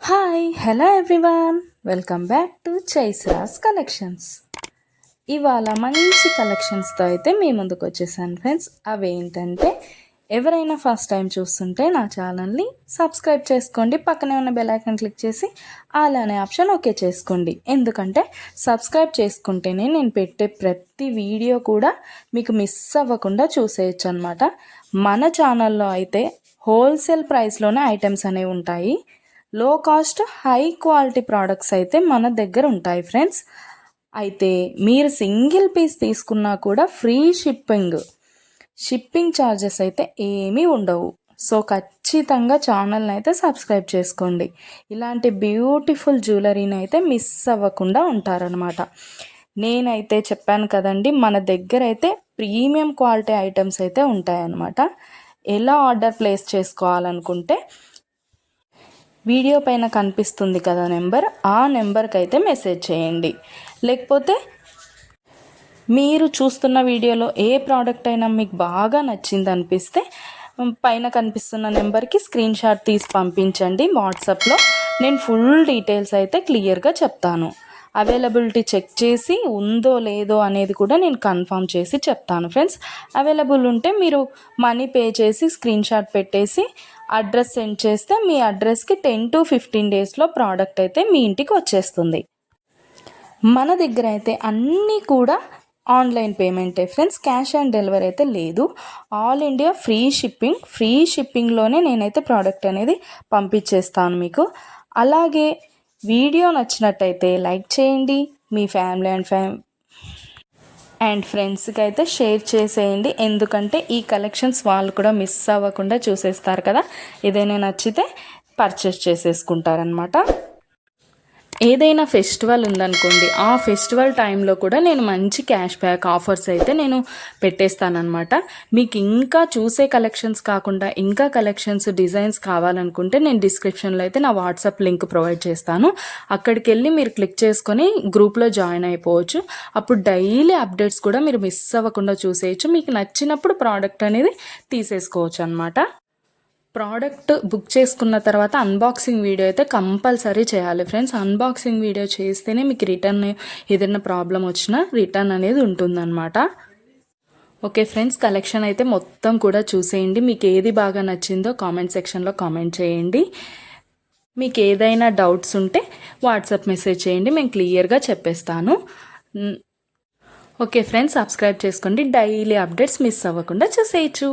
Hi hello everyone, welcome back to చైస్రాస్ collections. ఇవాళ మంచి కలెక్షన్స్తో అయితే మీ ముందుకు వచ్చేసాను ఫ్రెండ్స్. అవేంటంటే ఎవరైనా ఫస్ట్ టైం చూస్తుంటే నా ఛానల్ని సబ్స్క్రైబ్ చేసుకోండి, పక్కనే ఉన్న బెల్ ఐకాన్ క్లిక్ చేసి ఆల్ అనే ఆప్షన్ ఓకే చేసుకోండి. ఎందుకంటే సబ్స్క్రైబ్ చేసుకుంటేనే నేను పెట్టే ప్రతి వీడియో కూడా మీకు మిస్ అవ్వకుండా చూసేయచ్చు అనమాట. మన ఛానల్లో అయితే హోల్సేల్ ప్రైస్లోనే ఐటమ్స్ అనేవి ఉంటాయి. లో కాస్ట్ హై క్వాలిటీ ప్రోడక్ట్స్ అయితే మన దగ్గర ఉంటాయి ఫ్రెండ్స్. అయితే మీరు సింగిల్ పీస్ తీసుకున్నా కూడా ఫ్రీ షిప్పింగ్ ఛార్జెస్ అయితే ఏమీ ఉండవు. సో ఖచ్చితంగా ఛానల్ని అయితే సబ్స్క్రైబ్ చేసుకోండి. ఇలాంటి బ్యూటిఫుల్ జ్యువెలరీని అయితే మిస్ అవ్వకుండా ఉంటారనమాట. నేనైతే చెప్పాను కదండి, మన దగ్గర అయితే ప్రీమియం క్వాలిటీ ఐటమ్స్ అయితే ఉంటాయన్నమాట. ఎలా ఆర్డర్ ప్లేస్ చేసుకోవాలనుకుంటే వీడియో పైన కనిపిస్తుంది కదా నెంబర్, ఆ నెంబర్కి అయితే మెసేజ్ చేయండి. లేకపోతే మీరు చూస్తున్న వీడియోలో ఏ ప్రోడక్ట్ అయినా మీకు బాగా నచ్చింది అనిపిస్తే పైన కనిపిస్తున్న నెంబర్కి స్క్రీన్ షాట్ తీసి పంపించండి వాట్సాప్లో. నేను ఫుల్ డీటెయిల్స్ అయితే క్లియర్గా చెప్తాను. అవైలబిలిటీ చెక్ చేసి ఉందో లేదో అనేది కూడా నేను కన్ఫర్మ్ చేసి చెప్తాను ఫ్రెండ్స్. అవైలబుల్ ఉంటే మీరు మనీ పే చేసి స్క్రీన్ షాట్ పెట్టేసి అడ్రస్ సెండ్ చేస్తే మీ అడ్రస్కి 10 to 15 డేస్లో ప్రోడక్ట్ అయితే మీ ఇంటికి వచ్చేస్తుంది. మన దగ్గర అయితే అన్నీ కూడా ఆన్లైన్ పేమెంటే ఫ్రెండ్స్, క్యాష్ ఆన్ డెలివరీ అయితే లేదు. ఆల్ ఇండియా ఫ్రీ షిప్పింగ్లోనే నేనైతే ప్రోడక్ట్ అనేది పంపించేస్తాను మీకు. అలాగే వీడియో నచ్చినట్టయితే లైక్ చేయండి, మీ ఫ్యామిలీ అండ్ ఫ్రెండ్స్కి అయితే షేర్ చేసేయండి. ఎందుకంటే ఈ కలెక్షన్స్ వాళ్ళు కూడా మిస్ అవ్వకుండా చూసేస్తారు కదా, ఏదైనా నచ్చితే పర్చేస్ చేసేసుకుంటారనమాట. ఏదైనా ఫెస్టివల్ ఉందనుకోండి, ఆ ఫెస్టివల్ టైంలో కూడా నేను మంచి క్యాష్ బ్యాక్ ఆఫర్స్ అయితే నేను పెట్టేస్తానమాట. మీకు ఇంకా చూసే కలెక్షన్స్ కాకుండా ఇంకా కలెక్షన్స్ డిజైన్స్ కావాలనుకుంటే నేను డిస్క్రిప్షన్లో అయితే నా వాట్సాప్ లింక్ ప్రొవైడ్ చేస్తాను. అక్కడికి వెళ్ళి మీరు క్లిక్ చేసుకొని గ్రూప్లో జాయిన్ అయిపోవచ్చు. అప్పుడు డైలీ అప్డేట్స్ కూడా మీరు మిస్ అవ్వకుండా చూసేయచ్చు. మీకు నచ్చినప్పుడు ప్రోడక్ట్ అనేది తీసేసుకోవచ్చు అనమాట. ప్రోడక్ట్ బుక్ చేసుకున్న తర్వాత అన్బాక్సింగ్ వీడియో అయితే కంపల్సరీ చేయాలి ఫ్రెండ్స్. అన్బాక్సింగ్ వీడియో చేస్తేనే మీకు రిటర్న్ ఏదైనా ప్రాబ్లం వచ్చినా రిటర్న్ అనేది ఉంటుందన్నమాట. ఓకే ఫ్రెండ్స్, కలెక్షన్ అయితే మొత్తం కూడా చూసేయండి. మీకు ఏది బాగా నచ్చిందో కామెంట్ సెక్షన్లో కామెంట్ చేయండి. మీకు ఏదైనా డౌట్స్ ఉంటే వాట్సాప్ మెసేజ్ చేయండి, మేము క్లియర్గా చెప్పేస్తాను. ఓకే ఫ్రెండ్స్, సబ్స్క్రైబ్ చేసుకోండి, డైలీ అప్డేట్స్ మిస్ అవ్వకుండా చూసేయచ్చు.